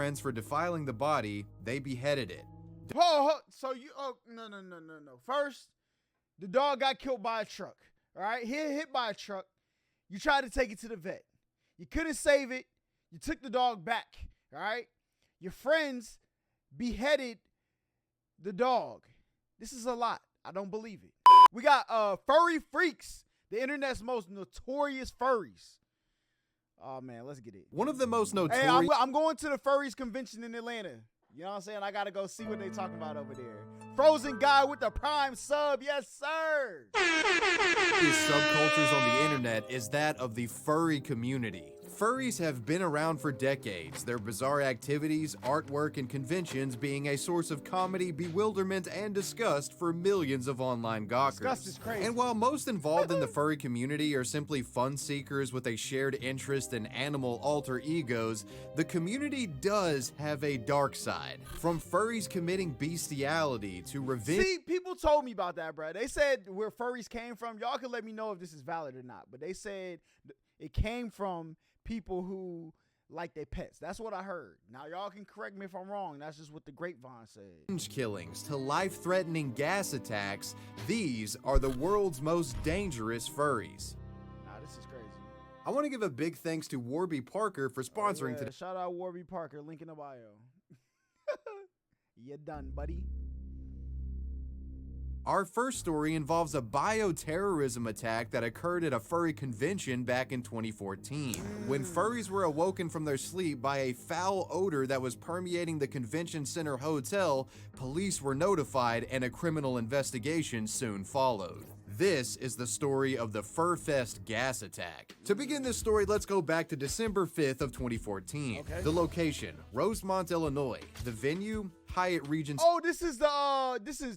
friends for defiling the body, they beheaded it. So you, no. First, the dog got killed by a truck. All right, hit by a truck. You tried to take it to the vet. You couldn't save it. You took the dog back. All right, your friends beheaded the dog. This is a lot. I don't believe it. We got furry freaks, the internet's most notorious furries. Oh man, let's get it. One of the most notorious. Hey, I'm going to the furries convention in Atlanta. You know what I'm saying? I gotta go see what they talking about over there. Frozen guy with the prime sub, yes sir. These subcultures on the internet is that of the furry community. Furries have been around for decades, their bizarre activities, artwork, and conventions being a source of comedy, bewilderment, and disgust for millions of online gawkers. Disgust is crazy. And while most involved in the furry community are simply fun seekers with a shared interest in animal alter egos, the community does have a dark side. From furries committing bestiality to revenge. See, people told me about that, bro. They said where furries came from. Y'all can let me know if this is valid or not. But they said it came from people who like their pets. That's what I heard. Now y'all can correct me if I'm wrong. That's just what the grapevine said. Killings to life-threatening gas attacks, these are the world's most dangerous furries. Nah, this is crazy. I want to give a big thanks to Warby Parker for sponsoring today. Shout out Warby Parker, link in the bio. You done, buddy. Our first story involves a bioterrorism attack that occurred at a furry convention back in 2014. When furries were awoken from their sleep by a foul odor that was permeating the convention center hotel, police were notified and a criminal investigation soon followed. This is the story of the FurFest gas attack. To begin this story, let's go back to December 5th of 2014. Okay. The location, Rosemont, Illinois. The venue, Hyatt Regency. Oh, this is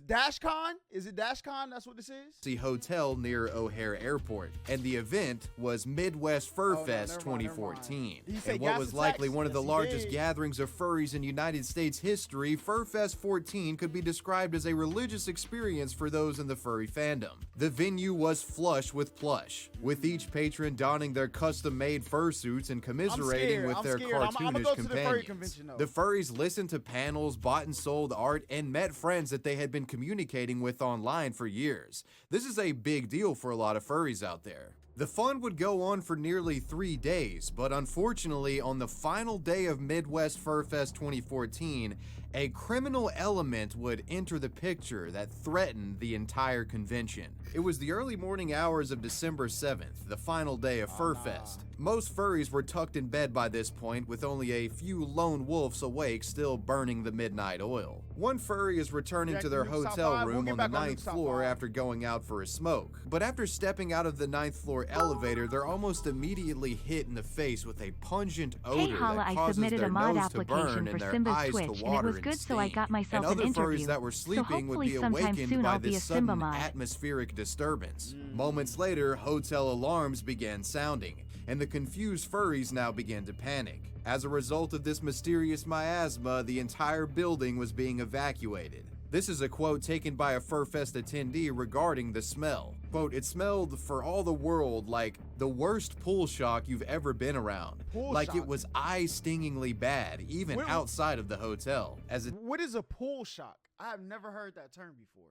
DashCon? Is it DashCon? That's what this is? The hotel near O'Hare Airport, and the event was Midwest FurFest 2014. And what was likely one of the largest gatherings of furries in United States history, FurFest 14 could be described as a religious experience for those in the furry fandom. The venue was flush with plush, with each patron donning their custom-made fursuits and commiserating with their cartoonish companions. The furries listened to panels, bought and sold art, and met friends that they had been communicating with online for years. This is a big deal for a lot of furries out there. The fun would go on for nearly 3 days, but unfortunately, on the final day of Midwest FurFest 2014, a criminal element would enter the picture that threatened the entire convention. It was the early morning hours of December 7th, the final day of FurFest. Most furries were tucked in bed by this point, with only a few lone wolves awake, still burning the midnight oil. One furry is returning to their hotel room on the 9th floor after going out for a smoke. But after stepping out of the 9th floor elevator, they're almost immediately hit in the face with a pungent odor that causes their nose to burn and their eyes to water and good, so I got myself and other an interview. furries that were sleeping would be sometime awakened soon by I'll be this a sudden Simba mod. atmospheric disturbance. Moments later, hotel alarms began sounding, and the confused furries now began to panic. As a result of this mysterious miasma, the entire building was being evacuated. This is a quote taken by a FurFest attendee regarding the smell. Quote, "It smelled for all the world like the worst pool shock you've ever been around. It was eye-stingingly bad, even outside of the hotel." What is a pool shock? I have never heard that term before.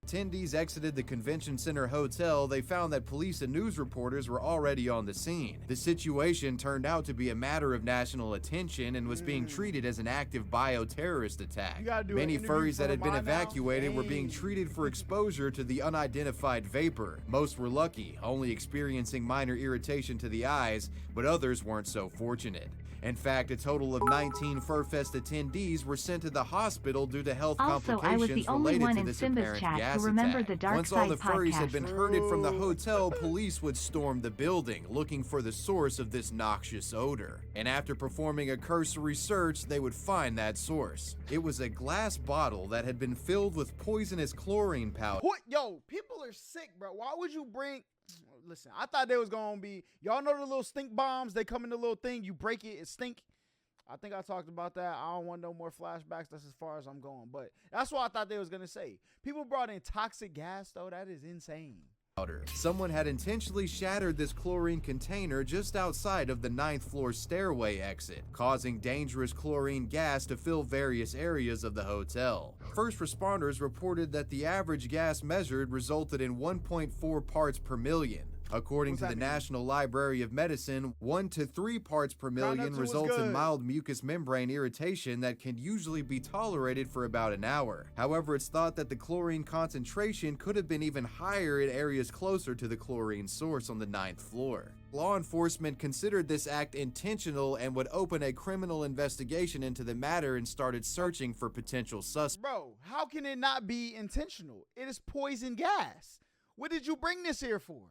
Attendees exited the convention center hotel, they found that police and news reporters were already on the scene. The situation turned out to be a matter of national attention and was being treated as an active bioterrorist attack. Many furries that had been evacuated were being treated for exposure to the unidentified vapor. Most were lucky, only experiencing minor irritation to the eyes, but others weren't so fortunate. In fact, a total of 19 FurFest attendees were sent to the hospital due to health complications related to this apparent gas attack. Once all the furries had been herded from the hotel, police would storm the building, looking for the source of this noxious odor. And after performing a cursory search, they would find that source. It was a glass bottle that had been filled with poisonous chlorine powder. Yo, people are sick, bro. Why would you bring... Listen, I thought they was gonna be, y'all know the little stink bombs, they come in the little thing, you break it, it stink. I think I talked about that. I don't want no more flashbacks. That's as far as I'm going, but that's what I thought they was gonna say. People brought in toxic gas though. That is insane. Someone had intentionally shattered this chlorine container just outside of the 9th floor stairway exit, causing dangerous chlorine gas to fill various areas of the hotel. First responders reported that the average gas measured resulted in 1.4 parts per million. According to the National Library of Medicine, 1 to 3 parts per million results in mild mucous membrane irritation that can usually be tolerated for about an hour. However, it's thought that the chlorine concentration could have been even higher in areas closer to the chlorine source on the 9th floor. Law enforcement considered this act intentional and would open a criminal investigation into the matter and started searching for potential suspects. Bro, how can it not be intentional? It is poison gas. What did you bring this here for?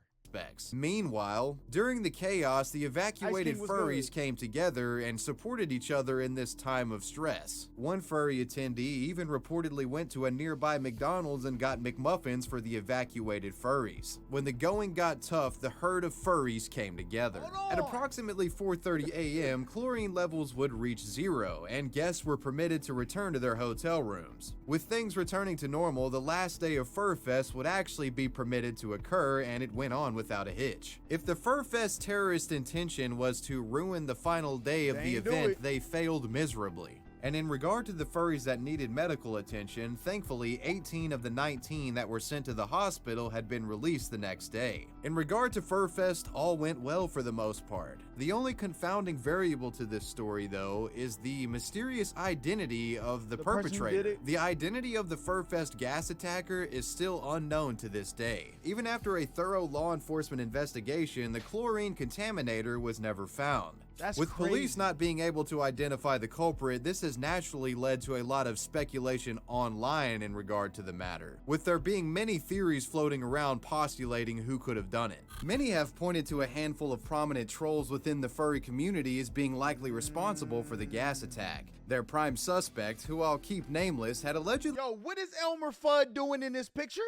Meanwhile, during the chaos, the evacuated furries came together and supported each other in this time of stress. One furry attendee even reportedly went to a nearby McDonald's and got McMuffins for the evacuated furries. When the going got tough, the herd of furries came together. At approximately 4:30 a.m., chlorine levels would reach 0, and guests were permitted to return to their hotel rooms. With things returning to normal, the last day of FurFest would actually be permitted to occur, and it went on without a hitch. If the FurFest terrorist intention was to ruin the final day of the event, they failed miserably. And in regard to the furries that needed medical attention, thankfully 18 of the 19 that were sent to the hospital had been released the next day. In regard to FurFest, all went well for the most part. The only confounding variable to this story, though, is the mysterious identity of the perpetrator. The identity of the FurFest gas attacker is still unknown to this day. Even after a thorough law enforcement investigation, the chlorine contaminator was never found. With police not being able to identify the culprit, this has naturally led to a lot of speculation online in regard to the matter, with there being many theories floating around postulating who could have done it. Many have pointed to a handful of prominent trolls within the furry community as being likely responsible for the gas attack. Their prime suspect, who I'll keep nameless, had allegedly— Yo, what is Elmer Fudd doing in this picture?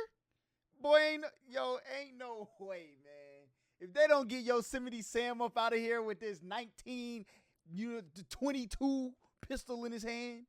Boy, ain't no way, man. If they don't get Yosemite Sam up out of here with this 22 pistol in his hand,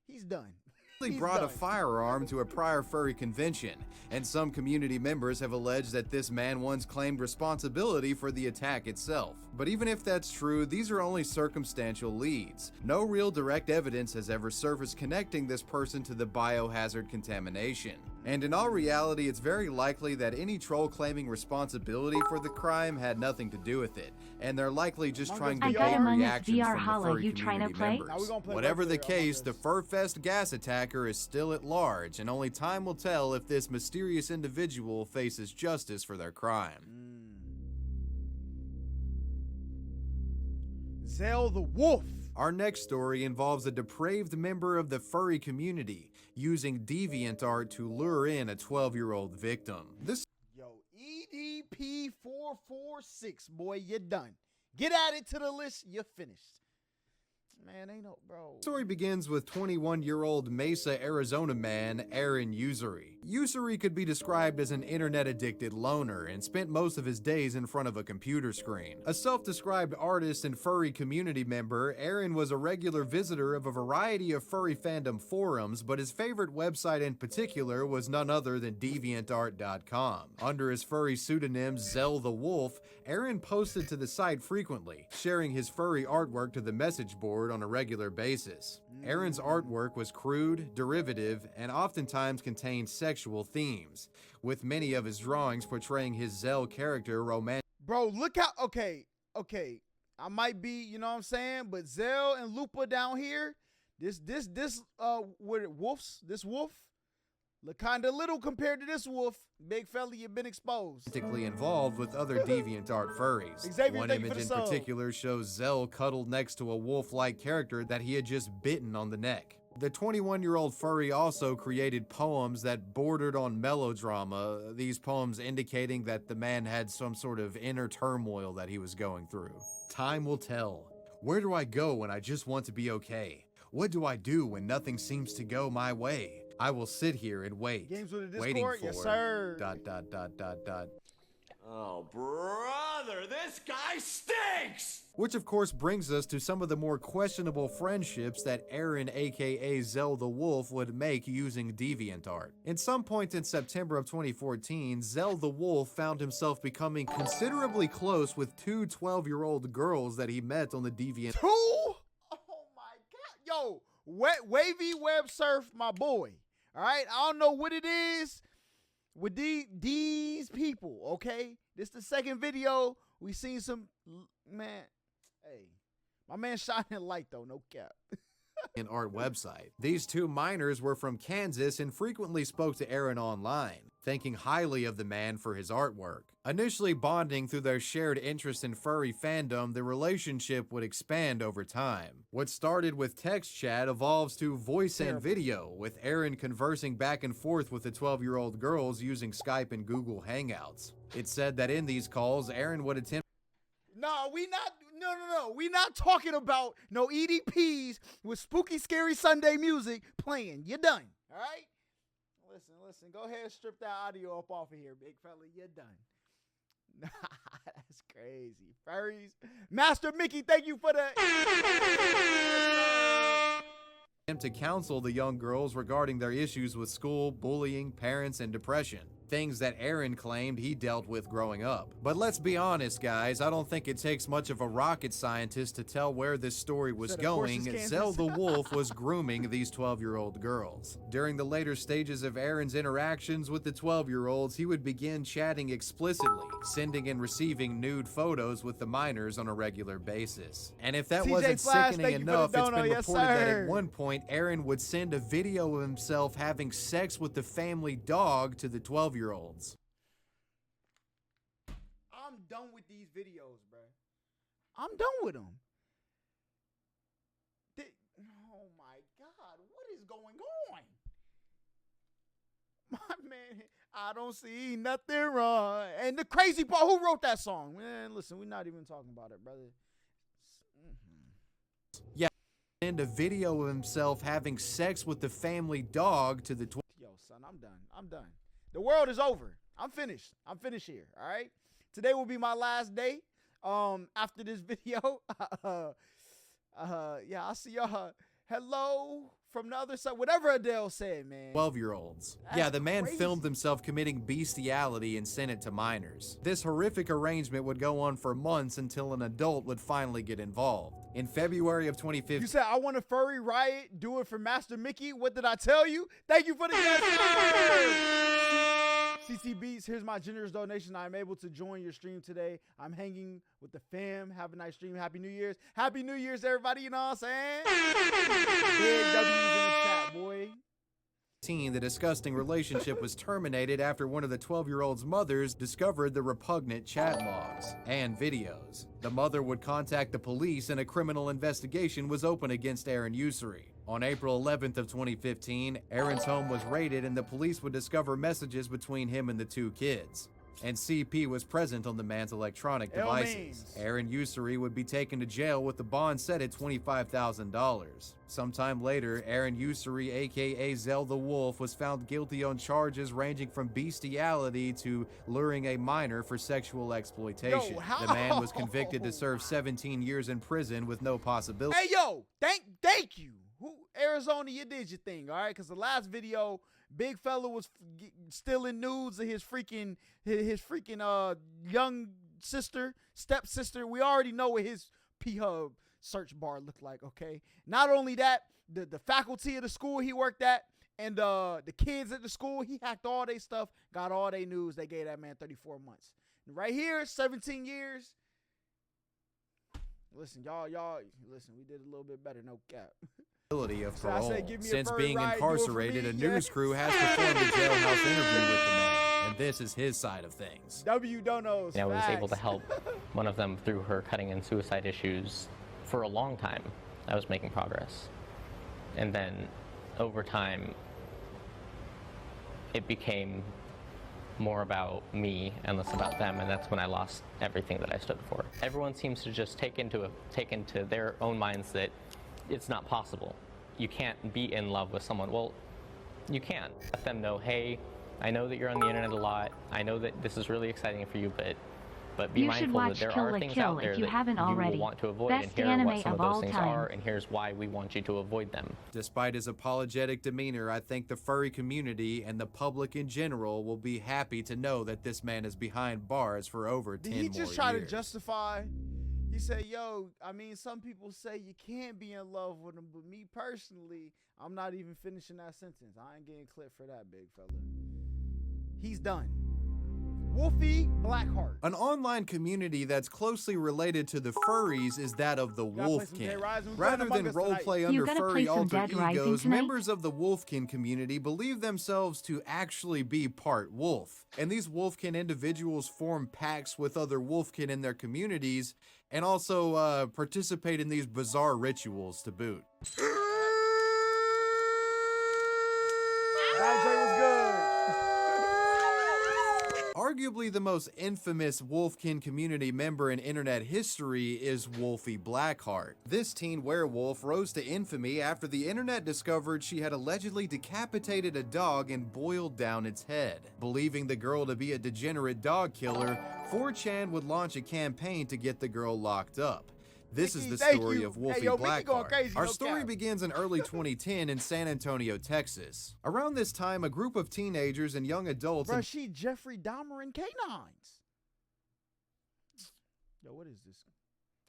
he's done. He brought a firearm to a prior furry convention, and some community members have alleged that this man once claimed responsibility for the attack itself. But even if that's true, these are only circumstantial leads. No real direct evidence has ever surfaced connecting this person to the biohazard contamination. And in all reality, it's very likely that any troll claiming responsibility for the crime had nothing to do with it, and they're likely just trying to bait reactions from the furry community members. Whatever the case, the FurFest gas attacker is still at large, and only time will tell if this mysterious individual faces justice for their crime. Zell the Wolf. Our next story involves a depraved member of the furry community using DeviantArt to lure in a 12-year-old victim. Yo, EDP446, boy, you're done. Get added to the list, you're finished. Man, ain't no, bro. The story begins with 21-year-old Mesa, Arizona man Aaron Usury. Usury could be described as an internet-addicted loner and spent most of his days in front of a computer screen. A self-described artist and furry community member, Aaron was a regular visitor of a variety of furry fandom forums, but his favorite website in particular was none other than DeviantArt.com. Under his furry pseudonym Zell the Wolf, Aaron posted to the site frequently, sharing his furry artwork to the message board on a regular basis. Aaron's artwork was crude, derivative, and oftentimes contained sexual themes, with many of his drawings portraying his Zell character romantic. Bro, look how, okay, I might be, you know what I'm saying, but Zell and Lupa down here, this wolf, look kinda little compared to this wolf. Big fella, you've been exposed. Involved with other DeviantArt furries. Xavier, one image in particular shows Zell cuddled next to a wolf-like character that he had just bitten on the neck. The 21-year-old furry also created poems that bordered on melodrama, these poems indicating that the man had some sort of inner turmoil that he was going through. Time will tell. Where do I go when I just want to be okay? What do I do when nothing seems to go my way? I will sit here and wait, Games with the waiting Discord? for... Yes, sir. Oh, brother, this guy stinks! Which of course brings us to some of the more questionable friendships that Aaron aka Zell the Wolf would make using DeviantArt. In some point in September of 2014, Zell the Wolf found himself becoming considerably close with two 12-year-old girls that he met on the DeviantArt. Two? Oh my God. Yo, Wavy Web Surf, my boy. All right, I don't know what it is with these people, okay? This the second video. We seen some, man, hey, my man shining light though, no cap. Art website. These two minors were from Kansas and frequently spoke to Aaron online, thinking highly of the man for his artwork. Initially bonding through their shared interest in furry fandom, the relationship would expand over time. What started with text chat evolves to voice and video, with Aaron conversing back and forth with the 12-year-old girls using Skype and Google Hangouts. It's said that in these calls, Aaron would attempt No, we not talking about no EDPs with spooky, scary Sunday music playing. You're done, all right? Listen, go ahead and strip that audio up off of here, big fella. You're done. That's crazy. Furries. Master Mickey, thank you for the... to counsel the young girls regarding their issues with school, bullying, parents, and depression. Things that Aaron claimed he dealt with growing up. But let's be honest, guys, I don't think it takes much of a rocket scientist to tell where this story was going. Zell the Wolf was grooming these 12-year-old girls. During the later stages of Aaron's interactions with the 12-year-olds, he would begin chatting explicitly, sending and receiving nude photos with the minors on a regular basis. And if that wasn't sickening enough, it's been reported that at one point, Aaron would send a video of himself having sex with the family dog to the 12-year-olds. I'm done with these videos, bro. I'm done with them. Oh my God, what is going on? My man, I don't see nothing wrong. And the crazy part, who wrote that song? Man, listen, we're not even talking about it, brother. Yeah, and a video of himself having sex with the family dog to the Yo, son, I'm done. The world is over. I'm finished here, all right? Today will be my last day after this video. Yeah, I'll see y'all. Hello from the other side. Whatever Adele said, man. 12-year-olds. Yeah, the man filmed himself committing bestiality and sent it to minors. This horrific arrangement would go on for months until an adult would finally get involved. In February of 2015... You said, I want a furry riot, do it for Master Mickey. What did I tell you? Thank you for the CC Beats, here's my generous donation. I'm able to join your stream today. I'm hanging with the fam. Have a nice stream. Happy New Year's. Happy New Year's, everybody. You know what I'm saying? Big W's in the chat, boy. The disgusting relationship was terminated after one of the 12-year-old's mothers discovered the repugnant chat logs and videos. The mother would contact the police and a criminal investigation was opened against Aaron Ussery. On April 11th of 2015, Aaron's home was raided and the police would discover messages between him and the two kids. And CP was present on the man's electronic devices. Aaron Ussery would be taken to jail with the bond set at $25,000. Sometime later, Aaron Ussery, aka Zell the Wolf, was found guilty on charges ranging from bestiality to luring a minor for sexual exploitation. The man was convicted to serve 17 years in prison with no possibility. Hey, yo, thank you. Arizona, you did your thing, all right? Because the last video, big fella was stealing nudes of his freaking young sister, stepsister. We already know what his P-Hub search bar looked like, okay? Not only that, the faculty of the school he worked at and the kids at the school, he hacked all their stuff, got all their news. They gave that man 34 months. And right here, 17 years. Listen, y'all, listen, we did a little bit better, no cap. Of parole. Since being incarcerated, a news crew has performed a jailhouse interview with the man, and this is his side of things. W Donos. I was able to help one of them through her cutting and suicide issues for a long time. I was making progress. And then over time, it became more about me and less about them, and that's when I lost everything that I stood for. Everyone seems to just take into their own minds that it's not possible. You can't be in love with someone. Well, you can. Let them know, hey, I know that you're on the internet a lot. I know that this is really exciting for you, but be You should mindful that watch there Kill are la things Kill out there if you that haven't you already. will want to avoid, Best and here are anime what some of of those all things time. are, and here's why we want you to avoid them. Despite his apologetic demeanor, I think the furry community and the public in general will be happy to know that this man is behind bars for over 10 more years. Did he just try to justify? He said, yo, I mean, some people say you can't be in love with him, but me personally, I'm not even finishing that sentence. I ain't getting clipped for that, big fella. He's done. Wolfie Blackheart. An online community that's closely related to the furries is that of the Wolfkin. Rather than roleplay under furry alter egos, members of the Wolfkin community believe themselves to actually be part wolf. And these Wolfkin individuals form pacts with other Wolfkin in their communities and also participate in these bizarre rituals to boot. That was good. Arguably the most infamous Wolfkin community member in internet history is Wolfie Blackheart. This teen werewolf rose to infamy after the internet discovered she had allegedly decapitated a dog and boiled down its head. Believing the girl to be a degenerate dog killer, 4chan would launch a campaign to get the girl locked up. This is the story of Wolfie Blackheart. Our story begins in early 2010 in San Antonio, Texas. Around this time, a group of teenagers and young adults... Bro, she Jeffrey Dahmer and canines. Yo, what is this?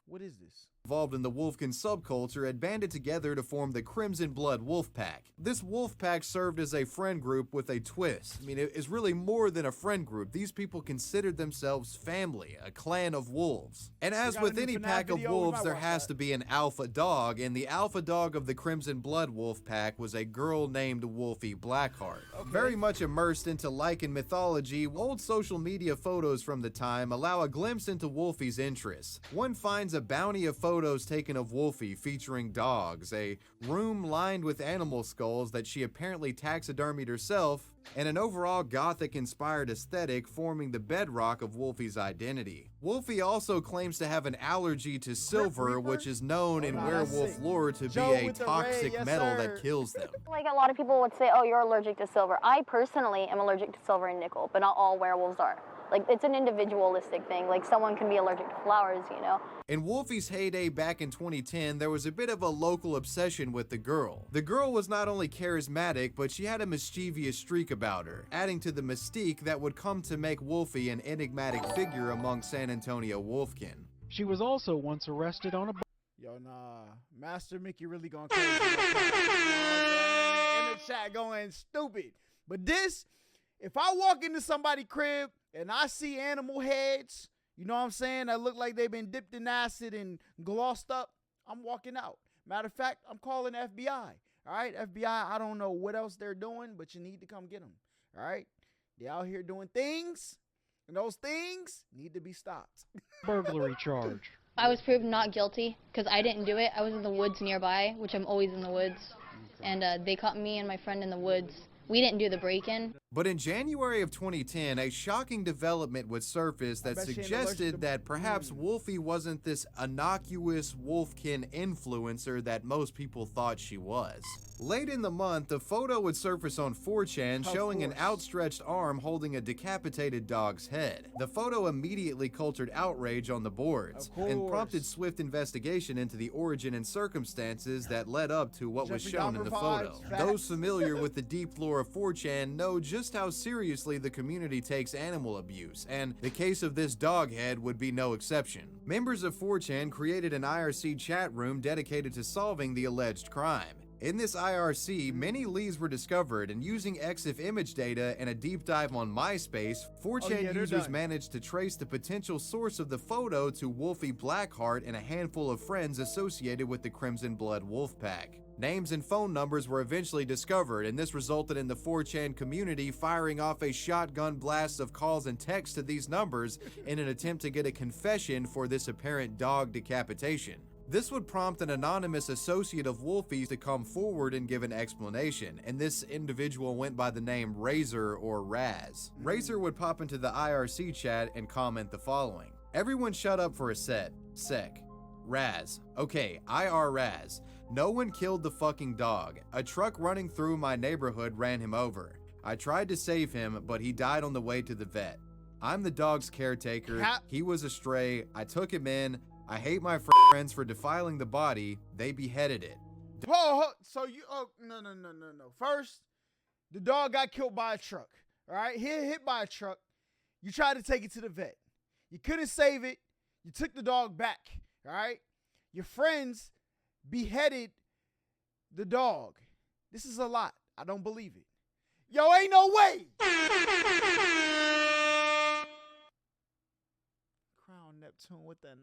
What is this? Involved in the Wolfkin subculture had banded together to form the Crimson Blood Wolf Pack. This wolf pack served as a friend group with a twist. I mean, it is really more than a friend group. These people considered themselves family, a clan of wolves. And as with any pack of wolves, there has to be an alpha dog, and the alpha dog of the Crimson Blood Wolf Pack was a girl named Wolfie Blackheart. Okay. Very much immersed into Lycan mythology, old social media photos from the time allow a glimpse into Wolfie's interests. One finds a bounty of photos taken of Wolfie featuring dogs, a room lined with animal skulls that she apparently taxidermied herself, and an overall gothic-inspired aesthetic forming the bedrock of Wolfie's identity. Wolfie also claims to have an allergy to silver, which is known in werewolf lore to be a toxic metal that kills them. Like a lot of people would say, oh, you're allergic to silver. I personally am allergic to silver and nickel, but not all werewolves are. Like, it's an individualistic thing. Like, someone can be allergic to flowers, you know? In Wolfie's heyday back in 2010, there was a bit of a local obsession with the girl. The girl was not only charismatic, but she had a mischievous streak about her, adding to the mystique that would come to make Wolfie an enigmatic figure among San Antonio Wolfkin. She was also once arrested on a... Yo, nah. Master Mickey really going crazy. In the chat going stupid. But this, if I walk into somebody's crib and I see animal heads, you know what I'm saying, that look like they've been dipped in acid and glossed up, I'm walking out. Matter of fact, I'm calling FBI. All right, FBI, I don't know what else they're doing, but you need to come get them. All right? They out here doing things, and those things need to be stopped. burglary charge. I was proved not guilty because I didn't do it. I was in the woods nearby, which I'm always in the woods, and they caught me and my friend in the woods. We didn't do the break-in. But in January of 2010, a shocking development would surface that suggested that perhaps Wolfie wasn't this innocuous Wolfkin influencer that most people thought she was. Late in the month, a photo would surface on 4chan showing an outstretched arm holding a decapitated dog's head. The photo immediately cultured outrage on the boards and prompted swift investigation into the origin and circumstances that led up to what was shown in the photo. Those familiar with the deep lore of 4chan know just how seriously the community takes animal abuse, and the case of this dog head would be no exception. Members of 4chan created an IRC chat room dedicated to solving the alleged crime. In this IRC, many leads were discovered, and using EXIF image data and a deep dive on MySpace, 4chan users managed to trace the potential source of the photo to Wolfie Blackheart and a handful of friends associated with the Crimson Blood Wolf Pack. Names and phone numbers were eventually discovered, and this resulted in the 4chan community firing off a shotgun blast of calls and texts to these numbers in an attempt to get a confession for this apparent dog decapitation. This would prompt an anonymous associate of Wolfie's to come forward and give an explanation, and this individual went by the name Razor or Raz. Razor would pop into the IRC chat and comment the following: "Everyone shut up for a sec. Raz. Okay, IR Raz. No one killed the fucking dog. A truck running through my neighborhood ran him over. I tried to save him, but he died on the way to the vet. I'm the dog's caretaker. He was a stray. I took him in. I hate my friends for defiling the body. They beheaded it. So you, no. First, the dog got killed by a truck, all right? He hit by a truck. You tried to take it to the vet. You couldn't save it. You took the dog back, all right? Your friends beheaded the dog. This is a lot. I don't believe it. Yo, ain't no way. Crown Neptune with the 19.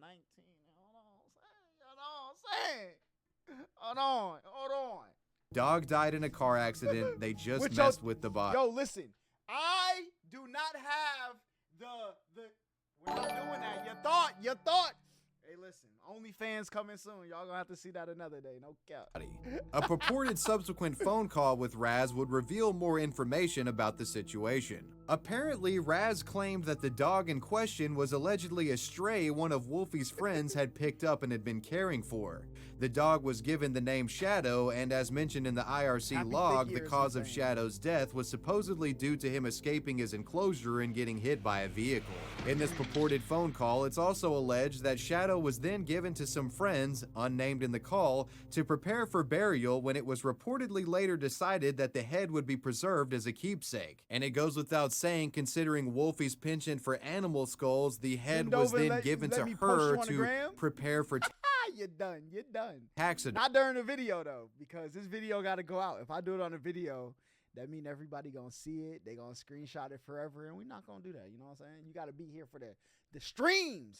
Hold on. Dog died in a car accident. They just messed with the body. Yo, listen. I do not have we're not doing that. You thought. Hey, listen. OnlyFans coming soon. Y'all gonna have to see that another day. No cap. A purported subsequent phone call with Raz would reveal more information about the situation. Apparently, Raz claimed that the dog in question was allegedly a stray one of Wolfie's friends had picked up and had been caring for. The dog was given the name Shadow, and as mentioned in the IRC log, the cause of Shadow's death was supposedly due to him escaping his enclosure and getting hit by a vehicle. In this purported phone call, it's also alleged that Shadow was then given to some friends, unnamed in the call, to prepare for burial when it was reportedly later decided that the head would be preserved as a keepsake. And it goes without saying, considering Wolfie's penchant for animal skulls, the head was then given to her to prepare for You're done. taxidermy. Not during the video, though, because this video got to go out. If I do it on a video, that mean everybody going to see it. They going to screenshot it forever, and we're not going to do that. You know what I'm saying? You got to be here for the streams.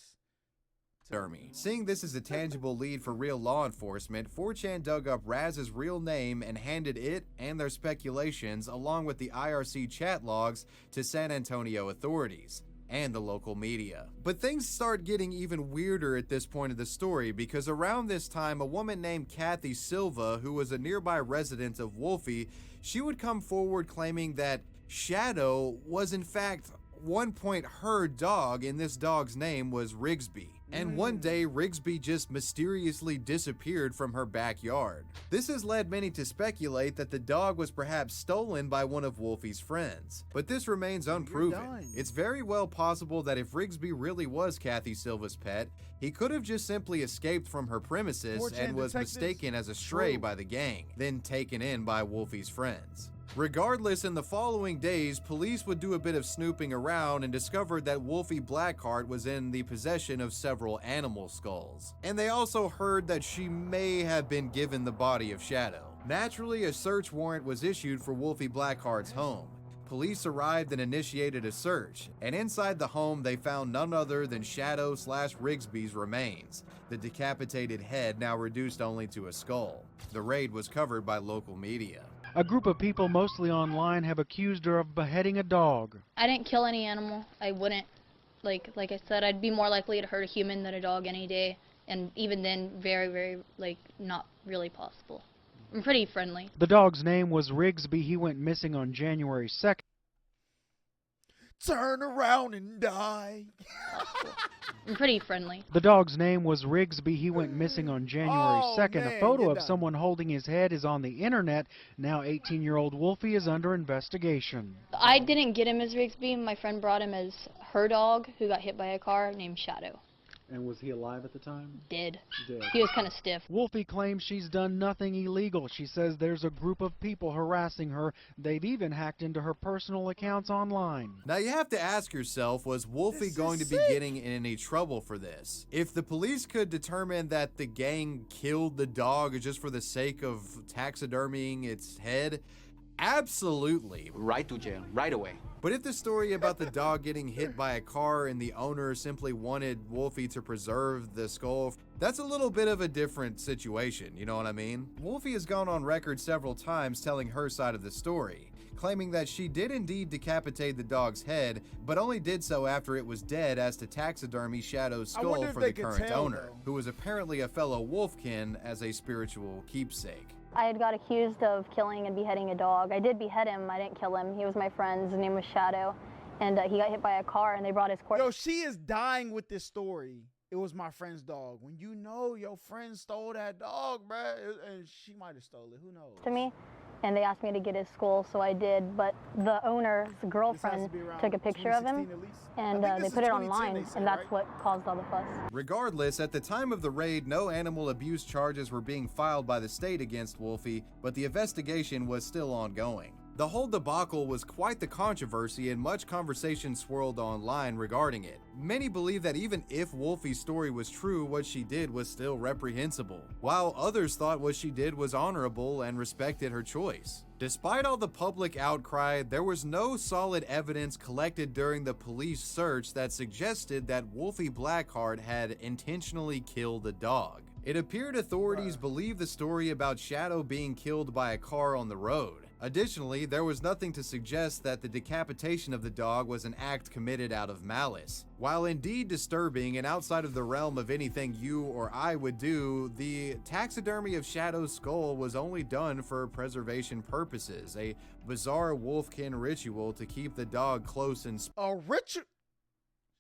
Seeing this as a tangible lead for real law enforcement, 4chan dug up Raz's real name and handed it and their speculations along with the IRC chat logs to San Antonio authorities and the local media. But things start getting even weirder at this point of the story, because around this time a woman named Kathy Silva, who was a nearby resident of Wolfie, she would come forward claiming that Shadow was in fact one point her dog, and this dog's name was Rigsby. And one day, Rigsby just mysteriously disappeared from her backyard. This has led many to speculate that the dog was perhaps stolen by one of Wolfie's friends. But this remains unproven. It's very well possible that if Rigsby really was Kathy Silva's pet, he could have just simply escaped from her premises and was mistaken as a stray by the gang, then taken in by Wolfie's friends. Regardless, in the following days, police would do a bit of snooping around and discovered that Wolfie Blackheart was in the possession of several animal skulls. And they also heard that she may have been given the body of Shadow. Naturally, a search warrant was issued for Wolfie Blackheart's home. Police arrived and initiated a search, and inside the home they found none other than Shadow/Rigsby's remains, the decapitated head now reduced only to a skull. The raid was covered by local media. A group of people, mostly online, have accused her of beheading a dog. I didn't kill any animal. I wouldn't. Like I said, I'd be more likely to hurt a human than a dog any day. And even then, very, very, not really possible. I'm pretty friendly. The dog's name was Rigsby. He went missing on January 2nd. Turn around and die. I'm pretty friendly. The dog's name was Rigsby. He went missing on January 2nd. Man, a photo of someone holding his head is on the internet. Now 18-year-old Wolfie is under investigation. I didn't get him as Rigsby. My friend brought him as her dog, who got hit by a car, named Shadow. And was he alive at the time? Dead. He was kind of stiff. Wolfie claims she's done nothing illegal. She says there's a group of people harassing her. They've even hacked into her personal accounts online. Now you have to ask yourself, was Wolfie going to be getting in any trouble for this? If the police could determine that the gang killed the dog just for the sake of taxidermying its head, absolutely. Right to jail, right away. But if the story about the dog getting hit by a car and the owner simply wanted Wolfie to preserve the skull, that's a little bit of a different situation, you know what I mean? Wolfie has gone on record several times telling her side of the story, claiming that she did indeed decapitate the dog's head, but only did so after it was dead as to taxidermy Shadow's skull for the current owner, who was apparently a fellow wolfkin as a spiritual keepsake. I had got accused of killing and beheading a dog. I did behead him. I didn't kill him. He was my friend. His name was Shadow. And he got hit by a car, and they brought his corpse. Yo, she is dying with this story. it was my friend's dog. When you know your friend stole that dog, bruh, and she might have stole it. Who knows? To me, and they asked me to get his skull, so I did. But the owner's girlfriend took a picture of him, and they put it online, and that's what caused all the fuss. Regardless, at the time of the raid, no animal abuse charges were being filed by the state against Wolfie, but the investigation was still ongoing. The whole debacle was quite the controversy, and much conversation swirled online regarding it. Many believe that even if Wolfie's story was true, what she did was still reprehensible, while others thought what she did was honorable and respected her choice. Despite all the public outcry, there was no solid evidence collected during the police search that suggested that Wolfie Blackheart had intentionally killed the dog. It appeared authorities believed the story about Shadow being killed by a car on the road. Additionally, there was nothing to suggest that the decapitation of the dog was an act committed out of malice. While indeed disturbing and outside of the realm of anything you or I would do, the taxidermy of Shadow's skull was only done for preservation purposes, a bizarre wolfkin ritual to keep the dog close and a ritual.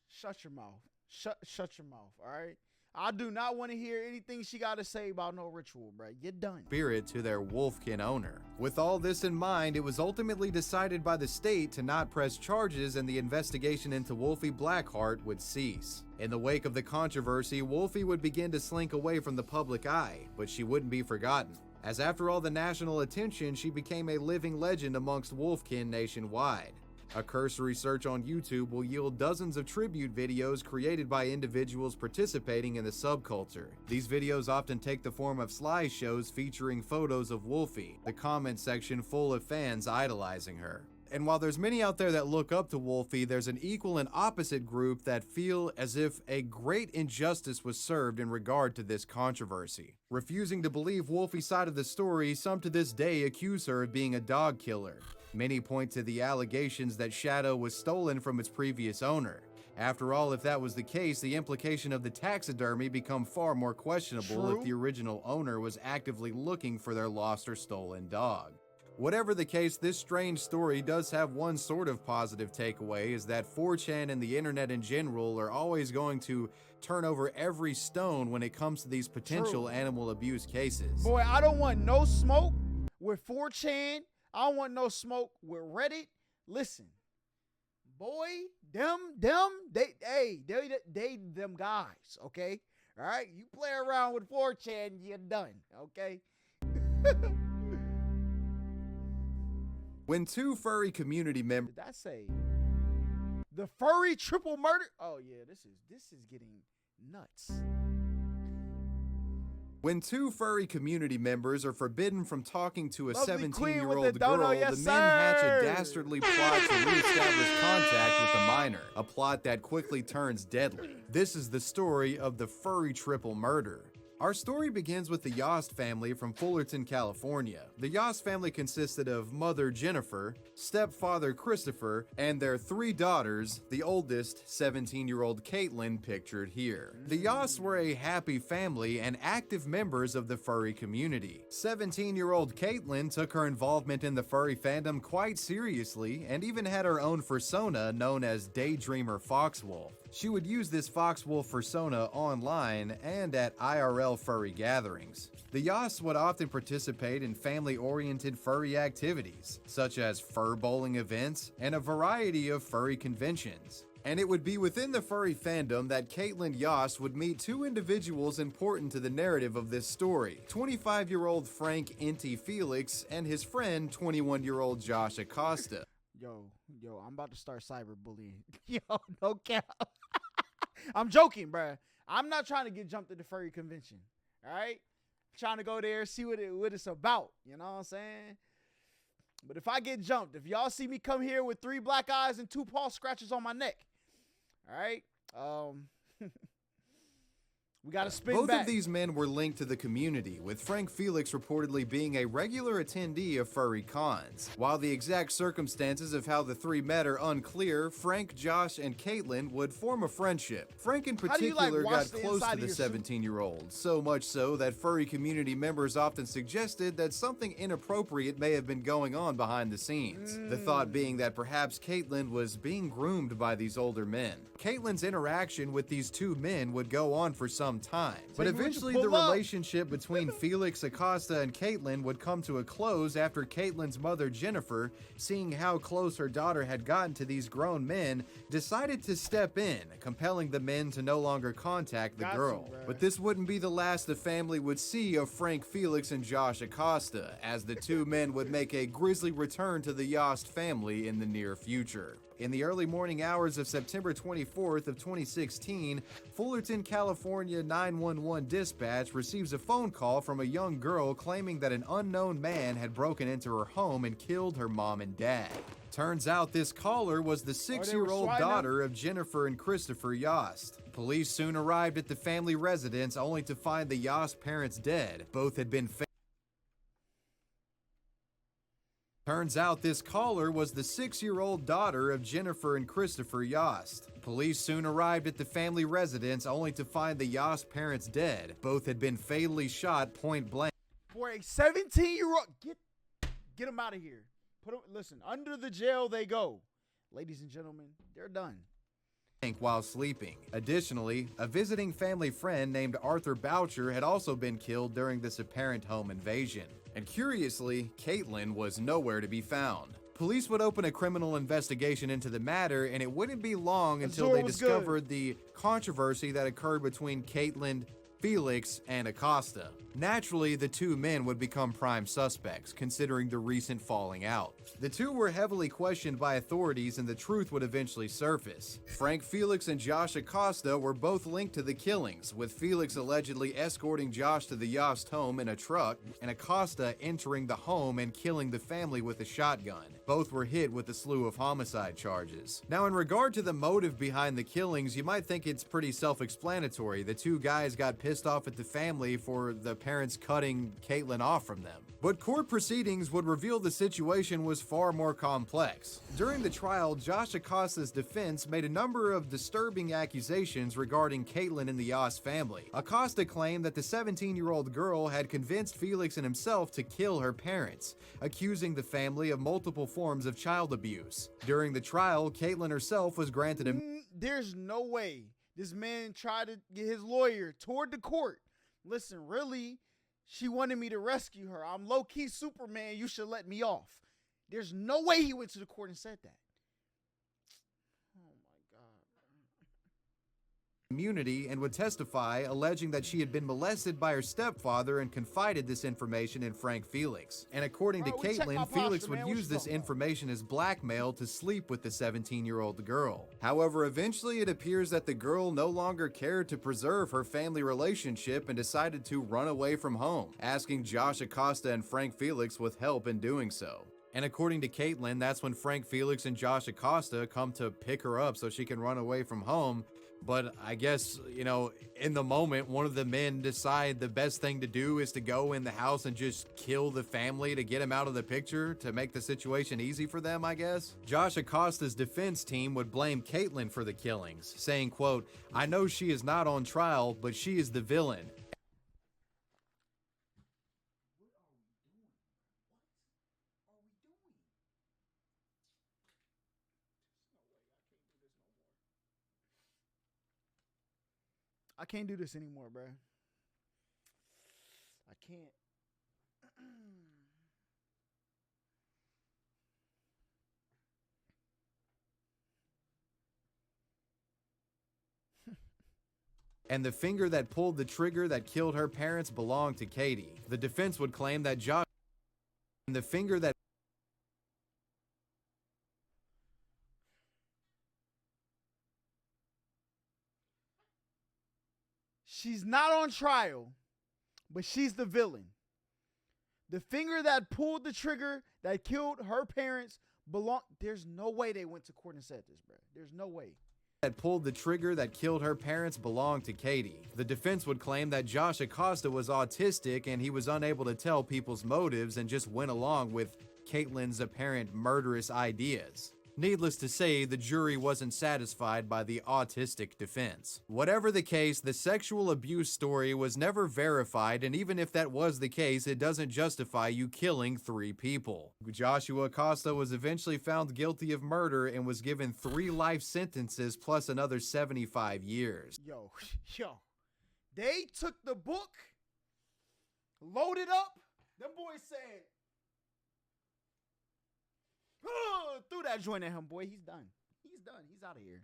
Shut your mouth. Shut your mouth, all right? I do not want to hear anything she got to say about no ritual, bro. You're done. Spirit to their wolfkin owner. With all this in mind, it was ultimately decided by the state to not press charges, and the investigation into Wolfie Blackheart would cease. In the wake of the controversy, Wolfie would begin to slink away from the public eye, but she wouldn't be forgotten, as after all the national attention, she became a living legend amongst wolfkin nationwide. A cursory search on YouTube will yield dozens of tribute videos created by individuals participating in the subculture. These videos often take the form of slideshows featuring photos of Wolfie, the comment section full of fans idolizing her. And while there's many out there that look up to Wolfie, there's an equal and opposite group that feel as if a great injustice was served in regard to this controversy. Refusing to believe Wolfie's side of the story, some to this day accuse her of being a dog killer. Many point to the allegations that Shadow was stolen from its previous owner. After all, if that was the case, the implication of the taxidermy become far more questionable if the original owner was actively looking for their lost or stolen dog. Whatever the case, this strange story does have one sort of positive takeaway, is that 4chan and the internet in general are always going to turn over every stone when it comes to these potential animal abuse cases. Boy, I don't want no smoke with 4chan. I don't want no smoke with Reddit. Listen, boy, them guys, okay? All right, you play around with 4chan, you're done, okay? When two furry community members... Did that say the furry triple murder? Oh yeah, this is getting nuts. When two furry community members are forbidden from talking to a Lovely 17-year-old girl, yes, the men hatch sir. a dastardly plot to reestablish contact with the minor, a plot that quickly turns deadly. This is the story of the furry triple murder. Our story begins with the Yost family from Fullerton, California. The Yost family consisted of mother Jennifer, stepfather Christopher, and their three daughters, the oldest, 17-year-old Caitlin, pictured here. The Yosts were a happy family and active members of the furry community. 17-year-old Caitlin took her involvement in the furry fandom quite seriously and even had her own persona known as Daydreamer Foxwolf. She would use this Foxwolf persona online and at IRL furry gatherings. The Yosts would often participate in family-oriented furry activities, such as fur bowling events and a variety of furry conventions. And it would be within the furry fandom that Caitlin Yost would meet two individuals important to the narrative of this story, 25-year-old Frank Inti Felix and his friend, 21-year-old Josh Acosta. Yo, I'm about to start cyberbullying. Yo, no cap. I'm joking, bruh. I'm not trying to get jumped at the furry convention. All right? I'm trying to go there, see what it's about. You know what I'm saying? But if I get jumped, if y'all see me come here with 3 black eyes and 2 paw scratches on my neck, all right? We got to spin Both back. of these men were linked to the community, with Frank Felix reportedly being a regular attendee of furry cons. While the exact circumstances of how the three met are unclear, Frank, Josh, and Caitlin would form a friendship. Frank in particular got close to the 17-year-old, so much so that furry community members often suggested that something inappropriate may have been going on behind the scenes. The thought being that perhaps Caitlin was being groomed by these older men. Caitlin's interaction with these two men would go on for some time, but eventually the relationship between Felix Acosta and Caitlin would come to a close after Caitlin's mother, Jennifer, seeing how close her daughter had gotten to these grown men, decided to step in, compelling the men to no longer contact the girl. But this wouldn't be the last the family would see of Frank Felix and Josh Acosta, as the two men would make a grisly return to the Yost family in the near future. In the early morning hours of September 24th of 2016, Fullerton, California 911 dispatch receives a phone call from a young girl claiming that an unknown man had broken into her home and killed her mom and dad. Turns out this caller was the 6-year-old daughter of Jennifer and Christopher Yost. Police soon arrived at the family residence only to find the Yost parents dead. Both had been Turns out this caller was the 6-year-old daughter of Jennifer and Christopher Yost. Police soon arrived at the family residence only to find the Yost parents dead. Both had been fatally shot point blank. For a 17-year-old, get them out of here. Listen, under the jail they go. Ladies and gentlemen, they're done. While sleeping. Additionally, a visiting family friend named Arthur Boucher had also been killed during this apparent home invasion. And curiously, Caitlin was nowhere to be found. Police would open a criminal investigation into the matter, and it wouldn't be long until they discovered the controversy that occurred between Caitlin, Felix, and Acosta. Naturally, the two men would become prime suspects, considering the recent falling out. The two were heavily questioned by authorities, and the truth would eventually surface. Frank Felix and Josh Acosta were both linked to the killings, with Felix allegedly escorting Josh to the Yost home in a truck, and Acosta entering the home and killing the family with a shotgun. Both were hit with a slew of homicide charges. Now, in regard to the motive behind the killings, you might think it's pretty self-explanatory. The two guys got pissed off at the family for the parents cutting Caitlin off from them. But court proceedings would reveal the situation was far more complex. During the trial, Josh Acosta's defense made a number of disturbing accusations regarding Caitlin and the Yost family. Acosta claimed that the 17-year-old girl had convinced Felix and himself to kill her parents, accusing the family of multiple forms of child abuse. During the trial, Caitlin herself was granted a... There's no way this man tried to get his lawyer toward the court. Listen, really, she wanted me to rescue her. I'm low-key Superman. You should let me off. There's no way he went to the court and said that. Oh, my God. Community and would testify, alleging that she had been molested by her stepfather and confided this information in Frank Felix. And according to Caitlin, Felix would use this information as blackmail to sleep with the 17-year-old girl. However, eventually it appears that the girl no longer cared to preserve her family relationship and decided to run away from home, asking Josh Acosta and Frank Felix with help in doing so. And according to Caitlin, that's when Frank Felix and Josh Acosta come to pick her up so she can run away from home. But I guess, in the moment, one of the men decide the best thing to do is to go in the house and just kill the family to get him out of the picture, to make the situation easy for them, I guess. Josh Acosta's defense team would blame Caitlin for the killings, saying, quote, "I know she is not on trial, but she is the villain." I can't do this anymore, bro. I can't. And the finger that pulled the trigger that killed her parents belonged to Katie. The defense would claim that Josh and the finger that She's not on trial, but she's the villain. The finger that pulled the trigger that killed her parents belong. There's no way they went to court and said this, bro. There's no way. that pulled the trigger that killed her parents belonged to Katie. The defense would claim that Josh Acosta was autistic and he was unable to tell people's motives and just went along with Caitlin's apparent murderous ideas. Needless to say, the jury wasn't satisfied by the autistic defense. Whatever the case, the sexual abuse story was never verified, and even if that was the case, it doesn't justify you killing 3 people. Joshua Acosta was eventually found guilty of murder and was given 3 life sentences plus another 75 years. Yo, they took the book, loaded up, them boys said, threw that joint at him, boy. He's done. He's out of here.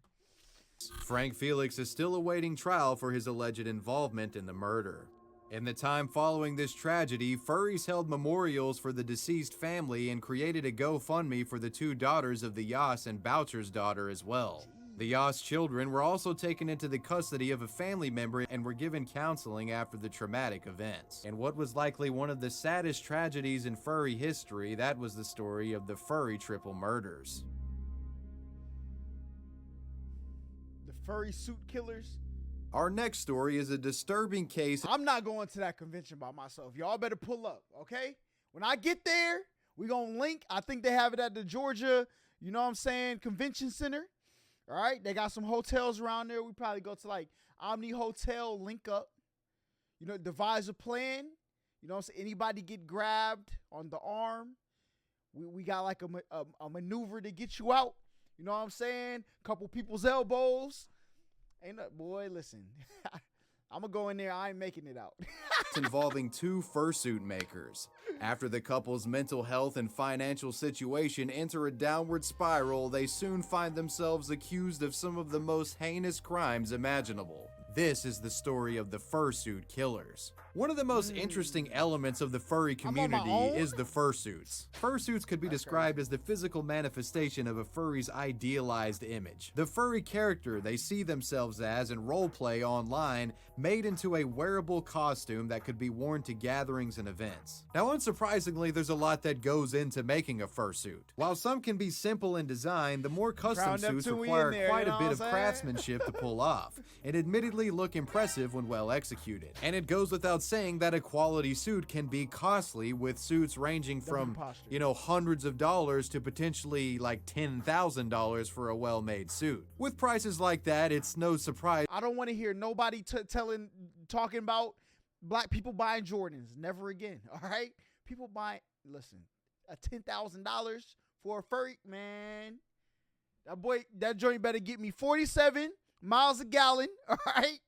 Frank Felix is still awaiting trial for his alleged involvement in the murder. In the time following this tragedy, furries held memorials for the deceased family and created a GoFundMe for the 2 daughters of the Yas and Boucher's daughter as well. The Yas children were also taken into the custody of a family member and were given counseling after the traumatic events. And what was likely one of the saddest tragedies in furry history, that was the story of the furry triple murders. The furry suit killers. Our next story is a disturbing case. I'm not going to that convention by myself. Y'all better pull up, okay? When I get there, we gonna link. I think they have it at the Georgia, you know what I'm saying, Convention Center. All right, they got some hotels around there. We probably go to like Omni Hotel, link up, you know, devise a plan. You know what I'm saying? Anybody get grabbed on the arm, we got like a maneuver to get you out. You know what I'm saying? Couple people's elbows. Ain't no, boy, listen. I'm going to go in there. I ain't making it out. Involving 2 fursuit makers. After the couple's mental health and financial situation enter a downward spiral, they soon find themselves accused of some of the most heinous crimes imaginable. This is the story of the fursuit killers. One of the most interesting elements of the furry community is the fursuits. Fursuits could be described as the physical manifestation of a furry's idealized image. The furry character they see themselves as and roleplay online made into a wearable costume that could be worn to gatherings and events. Now, unsurprisingly, there's a lot that goes into making a fursuit. While some can be simple in design, the more custom suits require quite a bit of craftsmanship to pull off, and admittedly look impressive when well executed. And it goes without saying that a quality suit can be costly, with suits ranging from, you know, hundreds of dollars to potentially like $10,000 for a well-made suit. With prices like that, it's no surprise. I don't want to hear nobody talking about black people buying Jordans. Never again. All right, people buy. Listen, a $10,000 for a furry, man. That joint better get me 47 miles a gallon. All right.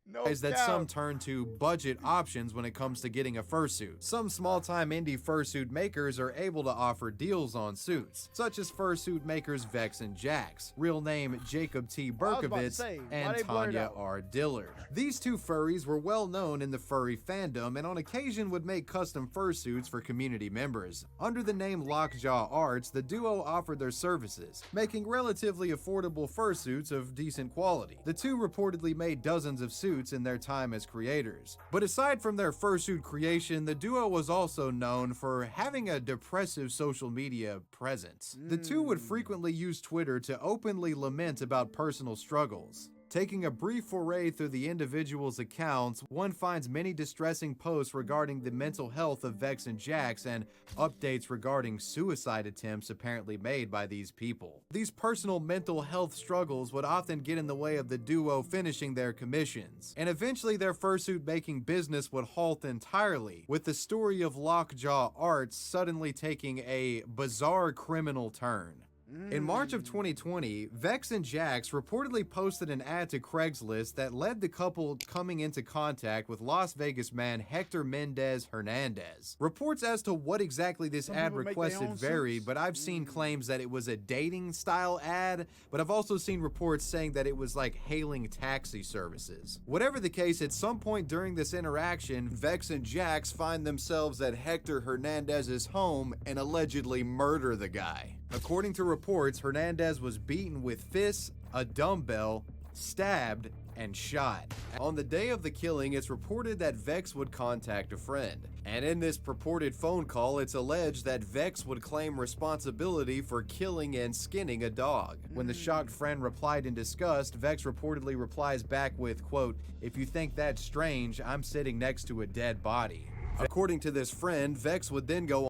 No is that some turn to budget options when it comes to getting a fursuit. Some small-time indie fursuit makers are able to offer deals on suits, such as fursuit makers Vex and Jax, real name Jacob T. Berkovitz and Tanya R. Dillard. These 2 furries were well known in the furry fandom and on occasion would make custom fursuits for community members. Under the name Lockjaw Arts, the duo offered their services, making relatively affordable fursuits of decent quality. The 2 reportedly made dozens of suits in their time as creators. But aside from their fursuit creation, the duo was also known for having a depressive social media presence. The 2 would frequently use Twitter to openly lament about personal struggles. Taking a brief foray through the individual's accounts, one finds many distressing posts regarding the mental health of Vex and Jax and updates regarding suicide attempts apparently made by these people. These personal mental health struggles would often get in the way of the duo finishing their commissions, and eventually their fursuit making business would halt entirely, with the story of Lockjaw Arts suddenly taking a bizarre criminal turn. In March of 2020, Vex and Jax reportedly posted an ad to Craigslist that led the couple coming into contact with Las Vegas man Hector Mendez Hernandez. Reports as to what exactly this ad requested varied, but I've seen claims that it was a dating style ad, but I've also seen reports saying that it was like hailing taxi services. Whatever the case, at some point during this interaction, Vex and Jax find themselves at Hector Hernandez's home and allegedly murder the guy. According to reports, Hernandez was beaten with fists, a dumbbell, stabbed, and shot. On the day of the killing, it's reported that Vex would contact a friend. And in this purported phone call, it's alleged that Vex would claim responsibility for killing and skinning a dog. When the shocked friend replied in disgust, Vex reportedly replies back with, quote, "If you think that's strange, I'm sitting next to a dead body." According to this friend, Vex would then go on.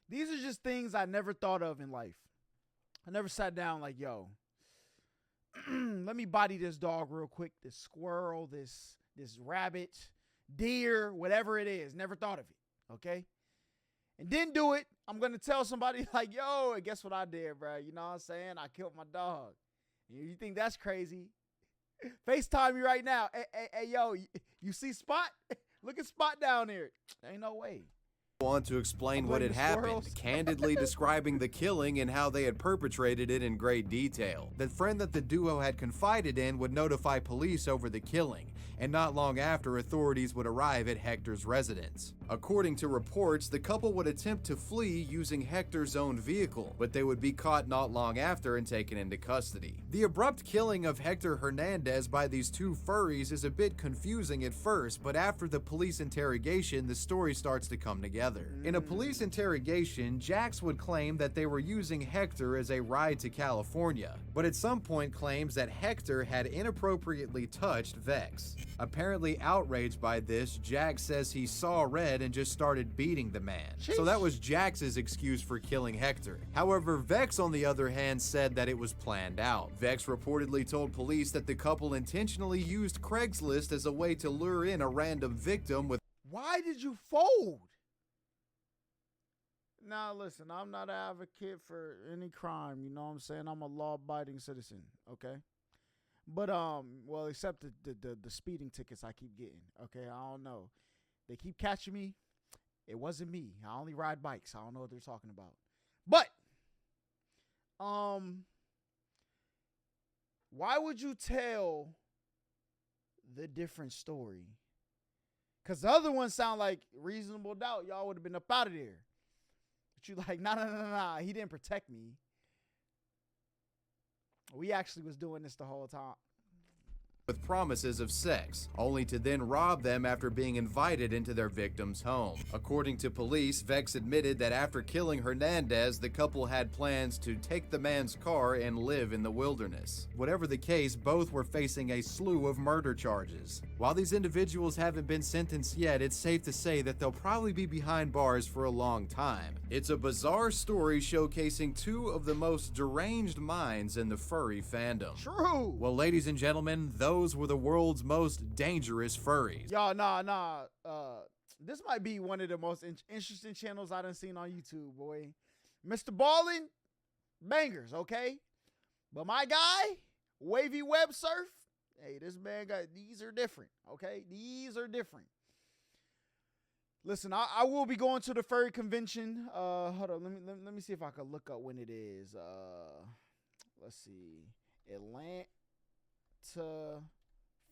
These are just things I never thought of in life. I never sat down like, yo, let me body this dog real quick, this squirrel, this rabbit, deer, whatever it is. Never thought of it, okay? And didn't do it. I'm going to tell somebody like, yo, guess what I did, bro? You know what I'm saying? I killed my dog. You think that's crazy? FaceTime me right now. Hey, yo, you see Spot? Look at Spot down there. Ain't no way. On to explain what had happened, candidly describing the killing and how they had perpetrated it in great detail. The friend that the duo had confided in would notify police over the killing, and not long after, authorities would arrive at Hector's residence. According to reports, the couple would attempt to flee using Hector's own vehicle, but they would be caught not long after and taken into custody. The abrupt killing of Hector Hernandez by these two furries is a bit confusing at first, but after the police interrogation, the story starts to come together. In a police interrogation, Jax would claim that they were using Hector as a ride to California, but at some point claims that Hector had inappropriately touched Vex. Apparently outraged by this, Jax says he saw red and just started beating the man. So that was Jax's excuse for killing Hector. However, Vex on the other hand said that it was planned out. Vex reportedly told police that the couple intentionally used Craigslist as a way to lure in a random victim with— Why did you fold? Now, listen, I'm not an advocate for any crime, you know what I'm saying? I'm a law-abiding citizen, okay? But, well, except the speeding tickets I keep getting, okay? I don't know. They keep catching me. It wasn't me. I only ride bikes. I don't know what they're talking about. But, why would you tell the different story? Because the other ones sound like reasonable doubt. Y'all would have been up out of there. But you like, nah. He didn't protect me. We actually was doing this the whole time. With promises of sex, only to then rob them after being invited into their victim's home. According to police, Vex admitted that after killing Hernandez, the couple had plans to take the man's car and live in the wilderness. Whatever the case, both were facing a slew of murder charges. While these individuals haven't been sentenced yet, it's safe to say that they'll probably be behind bars for a long time. It's a bizarre story showcasing two of the most deranged minds in the furry fandom. True. Well, ladies and gentlemen, those were the world's most dangerous furries. Y'all, nah. This might be one of the most interesting channels I done seen on YouTube, boy. Mr. Ballin, bangers, okay? But my guy, Wavy Web Surf, hey, this man got, these are different, okay? These are different. Listen, I will be going to the furry convention. Hold on, let me see if I can look up when it is. Let's see. Atlanta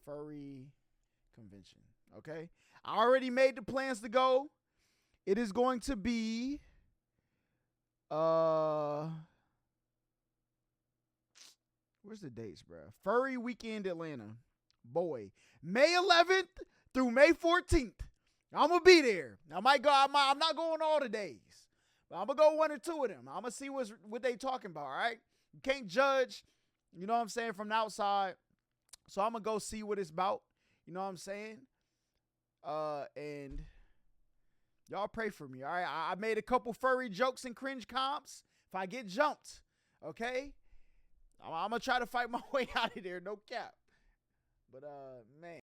Furry Convention. Okay, I already made the plans to go. It is going to be where's the dates, bro? Furry Weekend Atlanta. Boy, May 11th through May 14th. I'm gonna be there. I might go. I'm not going all the days, but I'm gonna go one or two of them. I'm gonna see what they talking about. All right, you can't judge. You know what I'm saying, from the outside. So I'm gonna go see what it's about. You know what I'm saying? And y'all pray for me. All right, I made a couple furry jokes and cringe comps. If I get jumped, okay, I'm gonna try to fight my way out of there. No cap. But man.